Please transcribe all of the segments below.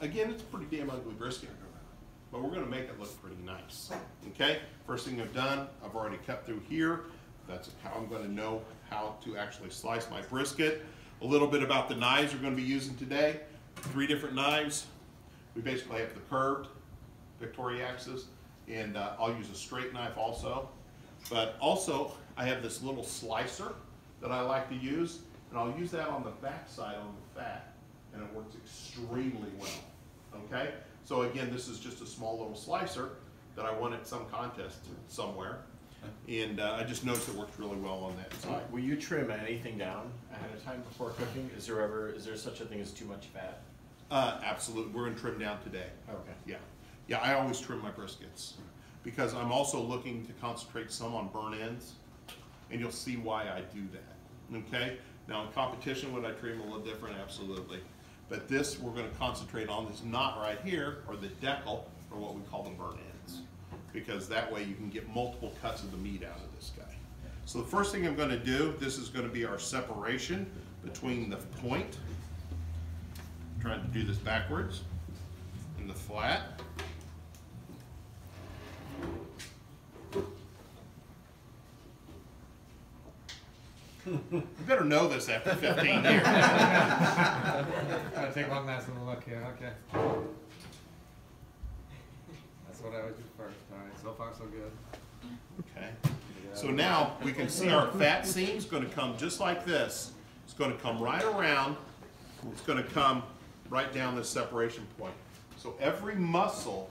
Again, it's a pretty damn ugly brisket, but we're going to make it look pretty nice. Okay, first thing I've done, I've already cut through here. That's how I'm going to know how to actually slice my brisket. A little bit about the knives we're going to be using today. 3 different knives. We basically have the curved Victoria axis, and I'll use a straight knife also. But also, I have this little slicer that I like to use, and I'll use that on the back side on the fat, and it works extremely well. Okay? So again, this is just a small little slicer that I won at some contest somewhere, and I just noticed it works really well on that side. Will you trim anything down ahead of time before cooking? Is there such a thing as too much fat? Absolutely. We're going to trim down today. Okay. Yeah. Yeah, I always trim my briskets because I'm also looking to concentrate some on burn ends, and you'll see why I do that. Okay? Now in competition, would I trim a little different? Absolutely. But this, we're going to concentrate on this knot right here, or the decal, or what we call the burn ends, because that way you can get multiple cuts of the meat out of this guy. So the first thing I'm going to do, this is going to be our separation between the point. I'm trying to do this backwards, and the flat. You better know this after 15 years. Gotta take one last little look here, okay. That's what I would do first. Alright, so far so good. Okay. So now we can see our fat seam's going to come just like this. It's going to come right around. It's going to come right down this separation point. So every muscle,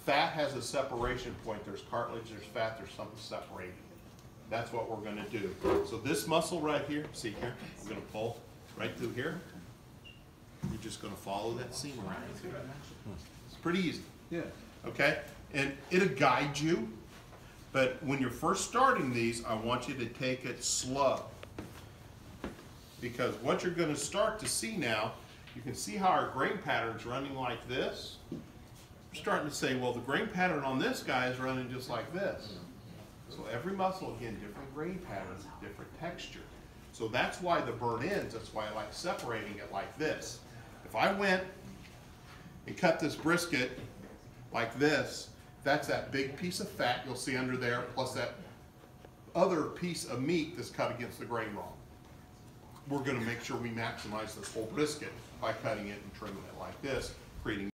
fat has a separation point. There's cartilage, there's fat, there's something separating it. That's what we're going to do. So this muscle right here, see here, we're going to pull right through here. You're just going to follow that seam right through. It's pretty easy. Yeah. Okay? And it'll guide you, but when you're first starting these, I want you to take it slow. Because what you're going to start to see now, you can see how our grain pattern's running like this. We're starting to say, well, the grain pattern on this guy is running just like this. So every muscle, again, different grain patterns, different texture. So that's why the burn ends, that's why I like separating it like this. If I went and cut this brisket like this, that's that big piece of fat you'll see under there, plus that other piece of meat that's cut against the grain wrong. We're going to make sure we maximize this whole brisket by cutting it and trimming it like this, creating